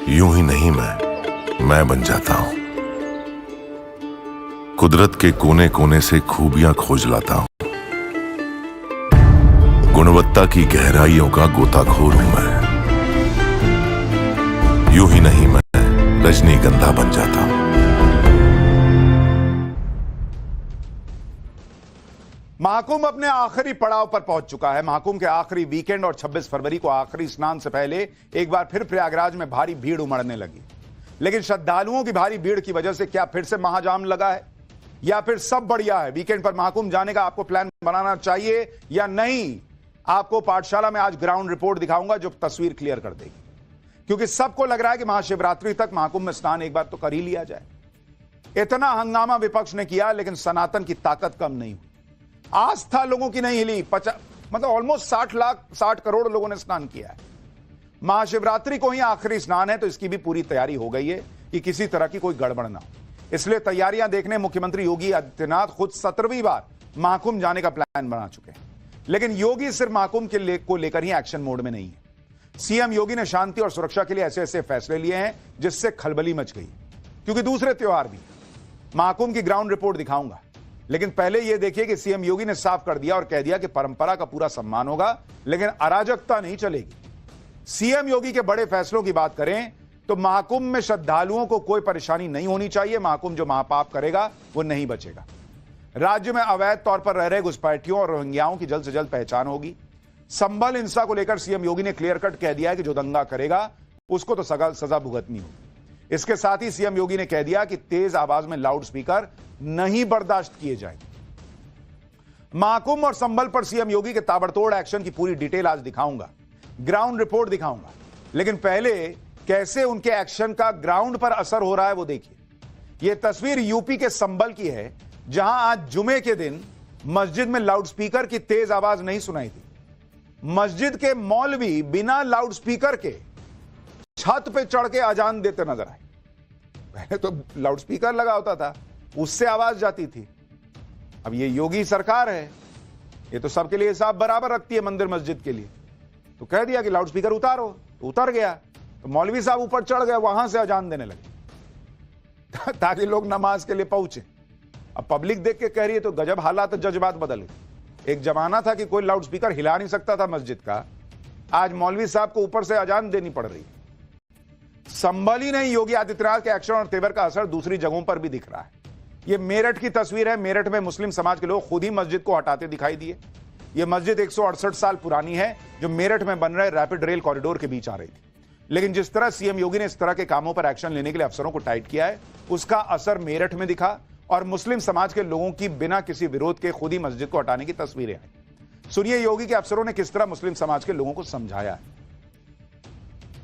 यूं ही नहीं मैं बन जाता हूं। कुदरत के कोने कोने से खूबियां खोज लाता हूं। गुणवत्ता की गहराइयों का गोताखोर हूं मैं। यूं ही नहीं मैं रजनीगंधा बन जाता हूं। महाकुंभ अपने आखिरी पड़ाव पर पहुंच चुका है। महाकुंभ के आखिरी वीकेंड और 26 फरवरी को आखिरी स्नान से पहले एक बार फिर प्रयागराज में भारी भीड़ उमड़ने लगी। लेकिन श्रद्धालुओं की भारी भीड़ की वजह से क्या फिर से महाजाम लगा है या फिर सब बढ़िया है? वीकेंड पर महाकुंभ जाने का आपको प्लान बनाना चाहिए या नहीं? आपको पाठशाला में आज ग्राउंड रिपोर्ट दिखाऊंगा जो तस्वीर क्लियर कर देगी, क्योंकि सबको लग रहा है कि महाशिवरात्रि तक महाकुंभ में स्नान एक बार तो कर ही लिया जाए। इतना हंगामा विपक्ष ने किया लेकिन सनातन की ताकत कम नहीं हुई। आस्था लोगों की नहीं हिली। मतलब ऑलमोस्ट 60 करोड़ लोगों ने स्नान किया है। महाशिवरात्रि को ही आखिरी स्नान है तो इसकी भी पूरी तैयारी हो गई है कि किसी तरह की कोई गड़बड़ ना हो। इसलिए तैयारियां देखने मुख्यमंत्री योगी आदित्यनाथ खुद 17वीं बार महाकुंभ जाने का प्लान बना चुके हैं। लेकिन योगी सिर्फ महाकुंभ को लेकर ही एक्शन मोड में नहीं है। सीएम योगी ने शांति और सुरक्षा के लिए ऐसे ऐसे फैसले लिए हैं जिससे खलबली मच गई, क्योंकि दूसरे त्योहार भी। महाकुंभ की ग्राउंड रिपोर्ट दिखाऊंगा, लेकिन पहले यह देखिए कि सीएम योगी ने साफ कर दिया और कह दिया कि परंपरा का पूरा सम्मान होगा लेकिन अराजकता नहीं चलेगी। सीएम योगी के बड़े फैसलों की बात करें तो महाकुंभ में श्रद्धालुओं को कोई परेशानी नहीं होनी चाहिए। महाकुंभ जो महापाप करेगा वो नहीं बचेगा। राज्य में अवैध तौर पर रह रहे घुसपैठियों और रोहिंग्याओं की जल्द से जल्द पहचान होगी। संबल हिंसा को लेकर सीएम योगी ने क्लियर कट कह दिया है कि जो दंगा करेगा उसको तो सजा भुगतनी होगी। इसके साथ ही सीएम योगी ने कह दिया कि तेज आवाज में लाउड स्पीकर नहीं बर्दाश्त किए जाएंगे। महाकुंभ और संबल पर सीएम योगी के ताबड़तोड़ एक्शन की पूरी डिटेल आज दिखाऊंगा, ग्राउंड रिपोर्ट दिखाऊंगा। लेकिन पहले कैसे उनके एक्शन का ग्राउंड पर असर हो रहा है वो देखिए। यह तस्वीर यूपी के संबल की है, जहां आज जुमे के दिन मस्जिद में लाउडस्पीकर की तेज आवाज नहीं सुनाई दी। मस्जिद के मौलवी बिना लाउडस्पीकर के छत पे चढ़ के अजान देते नजर आए। पहले तो लाउडस्पीकर लगा होता था, उससे आवाज जाती थी। अब ये योगी सरकार है, ये तो सबके लिए हिसाब बराबर रखती है मंदिर मस्जिद के लिए। तो कह दिया कि लाउडस्पीकर उतारो, तो उतर गया। तो मौलवी साहब ऊपर चढ़ गए, वहां से अजान देने लगे ताकि लोग नमाज के लिए पहुंचे। अब पब्लिक देख के कह रही है तो गजब हालात, जज्बात बदल गए। एक जमाना था कि कोई लाउडस्पीकर हिला नहीं सकता था मस्जिद का, आज मौलवी साहब को ऊपर से अजान देनी पड़ रही है। संबल ही नहीं, योगी आदित्यनाथ के एक्शन और तेवर का असर दूसरी जगहों पर भी दिख रहा है। यह मेरठ की तस्वीर है। मेरठ में मुस्लिम समाज के लोग खुद ही मस्जिद को हटाते दिखाई दिए। यह मस्जिद 168 साल पुरानी है, जो मेरठ में बन रहे रैपिड रेल कॉरिडोर के बीच आ रही थी। लेकिन जिस तरह सीएम योगी ने इस तरह के कामों पर एक्शन लेने के लिए अफसरों को टाइट किया है, उसका असर मेरठ में दिखा और मुस्लिम समाज के लोगों की बिना किसी विरोध के खुद ही मस्जिद को हटाने की तस्वीरें आई। सुनिए योगी के अफसरों ने किस तरह मुस्लिम समाज के लोगों को समझाया है।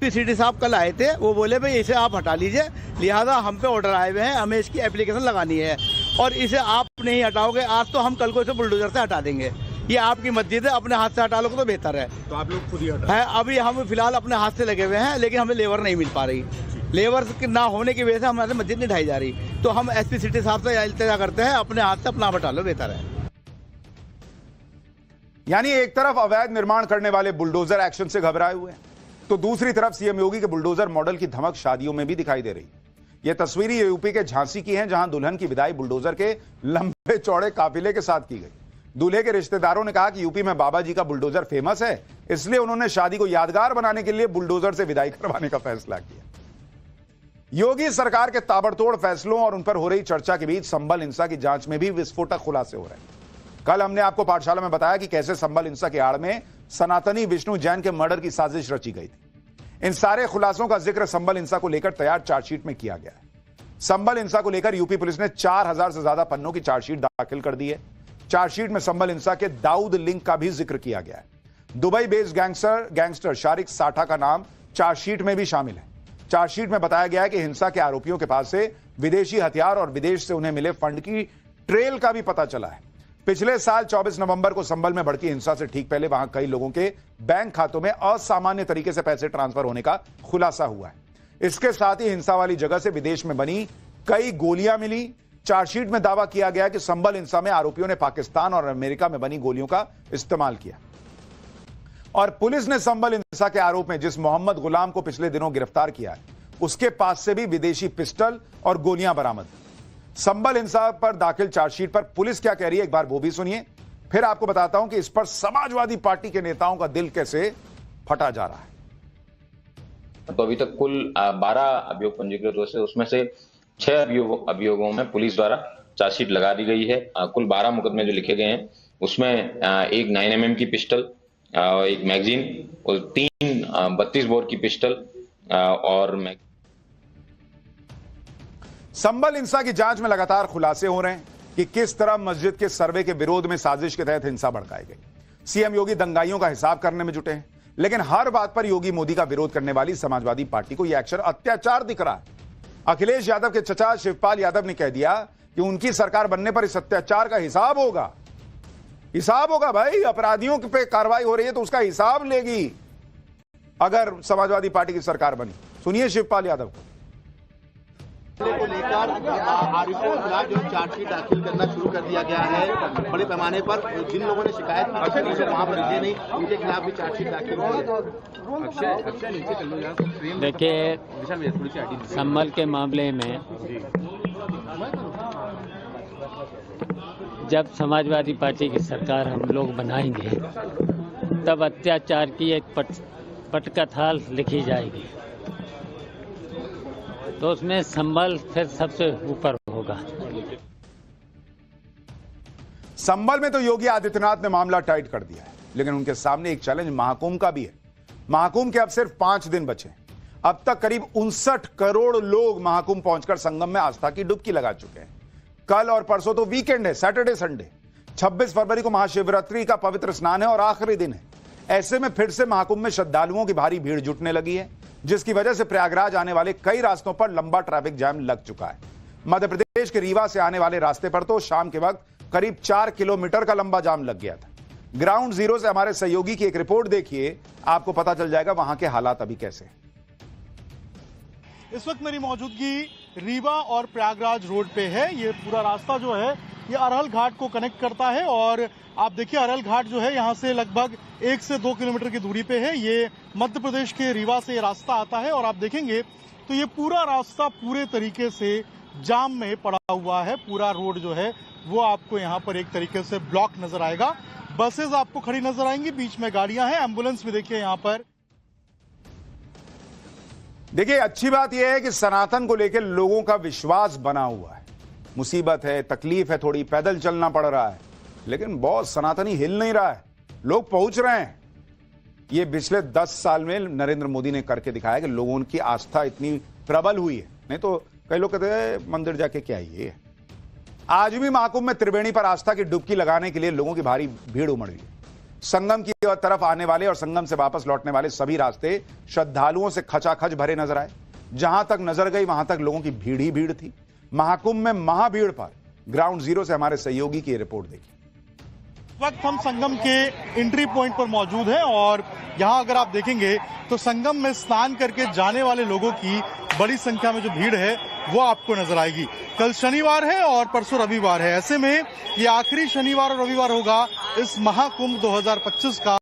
सिटी साहब कल आए थे, वो बोले भाई इसे आप हटा लीजिए, लिहाजा हम पे ऑर्डर आए हुए हैं, हमें इसकी एप्लीकेशन लगानी है और इसे आप नहीं हटाओगे आज तो हम कल को इसे बुलडोजर से हटा देंगे। ये आपकी मस्जिद है, अपने हाथ से हटा लोगे तो बेहतर है। तो आप लोग खुद ही हटा है। अभी हम फिलहाल अपने हाथ से लगे हुए हैं, लेकिन हमें लेबर नहीं मिल पा रही। लेबर ना होने की वजह से हमारे मस्जिद नहीं ढाई जा रही। तो हम एसपी सिटी साहब से इल्तिजा करते हैं, अपने हाथ से अपना हटा लो, बेहतर है। यानी एक तरफ अवैध निर्माण करने वाले बुलडोजर एक्शन से घबराए हुए हैं, तो दूसरी तरफ सीएम योगी के बुलडोजर मॉडल की धमक शादियों में भी दिखाई दे रही है। यह तस्वीर यूपी के झांसी की है, जहां दुल्हन की विदाई बुलडोजर के लंबे चौड़े काफिले के साथ की गई। दूल्हे के रिश्तेदारों ने कहा कि यूपी में बाबा जी का बुलडोजर फेमस है, इसलिए उन्होंने शादी को यादगार बनाने के लिए बुलडोजर से विदाई करवाने का फैसला किया। योगी सरकार के ताबड़तोड़ फैसलों और उन पर हो रही चर्चा के बीच संबल हिंसा की जांच में भी विस्फोटक खुलासे हो रहे हैं। कल हमने आपको पाठशाला में बताया कि कैसे संबल हिंसा की आड़ में सनातनी विष्णु जैन के मर्डर की साजिश रची गई थी। इन सारे खुलासों का जिक्र संबल हिंसा को लेकर तैयार चार्जशीट में किया गया है। संबल हिंसा को लेकर यूपी पुलिस ने 4000 से ज्यादा पन्नों की चार्जशीट दाखिल कर दी है। चार्जशीट में संबल हिंसा के दाऊद लिंक का भी जिक्र किया गया है। दुबई बेस्ड गैंगस्टर शारिक साठा का नाम चार्जशीट में भी शामिल है। चार्जशीट में बताया गया है कि हिंसा के आरोपियों के पास से विदेशी हथियार और विदेश से उन्हें मिले फंड की ट्रेल का भी पता चला है। पिछले साल 24 नवंबर को संबल में भड़की हिंसा से ठीक पहले वहां कई लोगों के बैंक खातों में असामान्य तरीके से पैसे ट्रांसफर होने का खुलासा हुआ है। इसके साथ ही हिंसा वाली जगह से विदेश में बनी कई गोलियां मिली। चार्जशीट में दावा किया गया कि संबल हिंसा में आरोपियों ने पाकिस्तान और अमेरिका में बनी गोलियों का इस्तेमाल किया। और पुलिस ने संबल हिंसा के आरोप में जिस मोहम्मद गुलाम को पिछले दिनों गिरफ्तार किया है, उसके पास से भी विदेशी पिस्टल और गोलियां बरामद। संभल हिंसा पर दाखिल चार्जशीट पर पुलिस क्या कह रही है, एक बार वो भी सुनिए, फिर आपको बताता हूं कि इस पर समाजवादी पार्टी के नेताओं का दिल कैसे फटा जा रहा है। तो अभी तक कुल 12 अभियोग पंजीकृत हुए थे, उसमें से 6 अभियोगों में पुलिस द्वारा चार्जशीट लगा दी गई है। कुल 12 मुकदमे जो लिखे गए हैं उसमें एक 9mm की पिस्टल, एक मैगजीन और 3 32 बोर की पिस्टल और संभल हिंसा की जांच में लगातार खुलासे हो रहे हैं कि किस तरह मस्जिद के सर्वे के विरोध में साजिश के तहत हिंसा भड़काई गई। सीएम योगी दंगाइयों का हिसाब करने में जुटे हैं, लेकिन हर बात पर योगी मोदी का विरोध करने वाली समाजवादी पार्टी को यह एक्शन अत्याचार दिख रहा है। अखिलेश यादव के चचा शिवपाल यादव ने कह दिया कि उनकी सरकार बनने पर इस अत्याचार का हिसाब होगा। हिसाब होगा भाई, अपराधियों पे कार्रवाई हो रही है तो उसका हिसाब लेगी अगर समाजवादी पार्टी की सरकार बनी। सुनिए शिवपाल यादव को लेकर आरोपियों के खिलाफ जो चार्जशीट दाखिल करना शुरू कर दिया गया है बड़े पैमाने पर। जिन लोगों ने शिकायत की थी वहां पर रिले नहीं, उनके खिलाफ भी चार्जशीट दाखिल हुई है। देखिए, संभल के मामले में जब समाजवादी पार्टी की सरकार हम लोग बनाएंगे तब अत्याचार की एक पटकथा लिखी जाएगी, तो उसमें संभल फिर सबसे ऊपर होगा। संभल में तो योगी आदित्यनाथ ने मामला टाइट कर दिया है, लेकिन उनके सामने एक चैलेंज महाकुंभ का भी है। महाकुंभ के अब सिर्फ 5 दिन बचे। अब तक करीब 59 करोड़ लोग महाकुंभ पहुंचकर संगम में आस्था की डुबकी लगा चुके हैं। कल और परसों तो वीकेंड है, सैटरडे संडे। 26 फरवरी को महाशिवरात्रि का पवित्र स्नान है और आखिरी दिन है। ऐसे में फिर से महाकुंभ में श्रद्धालुओं की भारी भीड़ जुटने लगी है, जिसकी वजह से प्रयागराज आने वाले कई रास्तों पर लंबा ट्रैफिक जाम लग चुका है। मध्य प्रदेश के रीवा से आने वाले रास्ते पर तो शाम के वक्त करीब 4 किलोमीटर का लंबा जाम लग गया था। ग्राउंड जीरो से हमारे सहयोगी की एक रिपोर्ट देखिए, आपको पता चल जाएगा वहां के हालात अभी कैसे हैं। इस वक्त मेरी मौजूदगी रीवा और प्रयागराज रोड पे है। ये पूरा रास्ता जो है ये अरहल घाट को कनेक्ट करता है और आप देखिए अरहल घाट जो है यहाँ से लगभग 1 से 2 किलोमीटर की दूरी पे है। ये मध्य प्रदेश के रीवा से ये रास्ता आता है और आप देखेंगे तो ये पूरा रास्ता पूरे तरीके से जाम में पड़ा हुआ है। पूरा रोड जो है वो आपको यहाँ पर एक तरीके से ब्लॉक नजर आएगा। बसेज आपको खड़ी नजर आएंगी, बीच में गाड़ियां हैं, एम्बुलेंस भी देखिए यहाँ पर। देखिए, अच्छी बात यह है कि सनातन को लेकर लोगों का विश्वास बना हुआ है। मुसीबत है, तकलीफ है, थोड़ी पैदल चलना पड़ रहा है, लेकिन बहुत सनातनी हिल नहीं रहा है, लोग पहुंच रहे हैं। ये पिछले 10 साल में नरेंद्र मोदी ने करके दिखाया कि लोगों की आस्था इतनी प्रबल हुई है। नहीं तो कई लोग कहते हैं मंदिर जाके क्या ये। आज भी महाकुंभ में त्रिवेणी पर आस्था की डुबकी लगाने के लिए लोगों की भारी भीड़ उमड़ गई। संगम की तरफ आने वाले और संगम से वापस लौटने वाले सभी रास्ते श्रद्धालुओं से खचाखच भरे नजर आए। जहां तक नजर गई वहां तक लोगों की भीड़ ही भीड़ थी। महाकुंभ में महाभीड़ पर ग्राउंड जीरो से हमारे सहयोगी की रिपोर्ट देखिए। इस वक्त हम संगम के एंट्री पॉइंट पर मौजूद हैं और यहाँ अगर आप देखेंगे तो संगम में स्नान करके जाने वाले लोगों की बड़ी संख्या में जो भीड़ है वो आपको नजर आएगी। कल शनिवार है और परसों रविवार है। ऐसे में ये आखिरी शनिवार और रविवार होगा इस महाकुंभ 2025 का।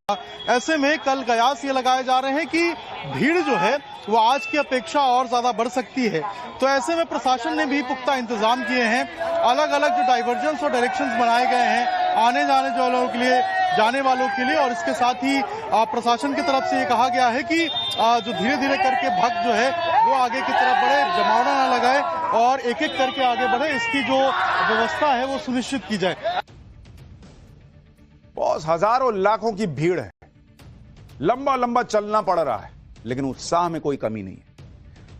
ऐसे में कल कयास ये लगाए जा रहे हैं कि भीड़ जो है वो आज की अपेक्षा और ज्यादा बढ़ सकती है। तो ऐसे में प्रशासन ने भी पुख्ता इंतजाम किए हैं। अलग अलग जो डाइवर्जन्स और डायरेक्शंस बनाए गए हैं आने जाने वालों के लिए, जाने वालों के लिए, और इसके साथ ही प्रशासन की तरफ से ये कहा गया है कि जो धीरे धीरे करके भक्त जो है वो आगे की तरफ बढ़े, जमावड़ा ना लगाए और एक एक करके आगे बढ़े, इसकी जो व्यवस्था है वो सुनिश्चित की जाए। बहुत हजारों लाखों की भीड़ है, लंबा लंबा चलना पड़ रहा है, लेकिन उत्साह में कोई कमी नहीं है।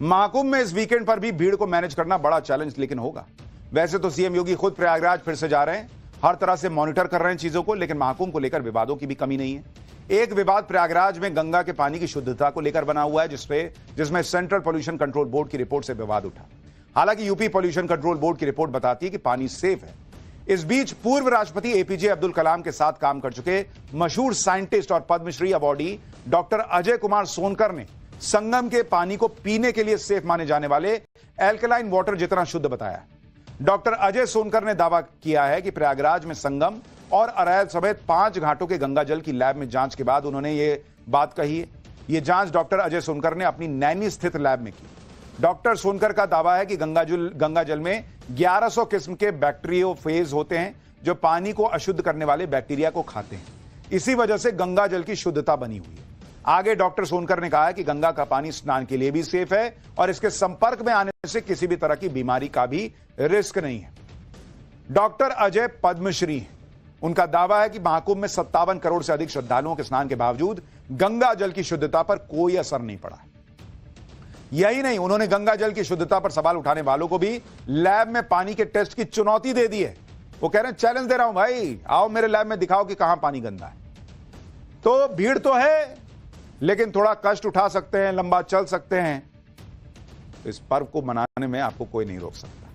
महाकुंभ में इस वीकेंड पर भी भीड़ को मैनेज करना बड़ा चैलेंज लेकिन होगा। वैसे तो सीएम योगी खुद प्रयागराज फिर से जा रहे हैं, हर तरह से मॉनिटर कर रहे हैं चीजों को, लेकिन महाकुंभ को लेकर विवादों की भी कमी नहीं है। एक विवाद प्रयागराज में गंगा के पानी की शुद्धता को लेकर बना हुआ है, जिसमें सेंट्रल पोल्यूशन कंट्रोल बोर्ड की रिपोर्ट से विवाद उठा। हालांकि यूपी पोल्यूशन कंट्रोल बोर्ड की रिपोर्ट बताती है कि पानी सेफ है। इस बीच पूर्व राष्ट्रपति एपीजे अब्दुल कलाम के साथ काम कर चुके मशहूर साइंटिस्ट और पद्मश्री अवार्डी डॉक्टर अजय कुमार सोनकर ने संगम के पानी को पीने के लिए सेफ माने जाने वाले एल्कलाइन वाटर जितना शुद्ध बताया। डॉक्टर अजय सोनकर ने दावा किया है कि प्रयागराज में संगम और अरैल समेत 5 घाटों के गंगा जल की लैब में जांच के बाद उन्होंने ये बात कही है। ये जांच डॉक्टर अजय सोनकर ने अपनी नैनी स्थित लैब में की। डॉक्टर सोनकर का दावा है कि गंगा जल में 1100 किस्म के बैक्टीरियोफेज होते हैं जो पानी को अशुद्ध करने वाले बैक्टीरिया को खाते हैं। इसी वजह से गंगा जल की शुद्धता बनी हुई है। आगे डॉक्टर सोनकर ने कहा कि गंगा का पानी स्नान के लिए भी सेफ है और इसके संपर्क में आने से किसी भी तरह की बीमारी का भी रिस्क नहीं है। डॉक्टर अजय पद्मश्री, उनका दावा है कि महाकुंभ में 57 करोड़ से अधिक श्रद्धालुओं के स्नान के बावजूद गंगा जल की शुद्धता पर कोई असर नहीं पड़ा। यही नहीं, उन्होंने गंगा जल की शुद्धता पर सवाल उठाने वालों को भी लैब में पानी के टेस्ट की चुनौती दे दी है। वो कह रहे हैं चैलेंज दे रहा हूं भाई, आओ मेरे लैब में दिखाओ कि कहां पानी गंदा है। तो भीड़ तो है, लेकिन थोड़ा कष्ट उठा सकते हैं, लंबा चल सकते हैं। इस पर्व को मनाने में आपको कोई नहीं रोक सकता।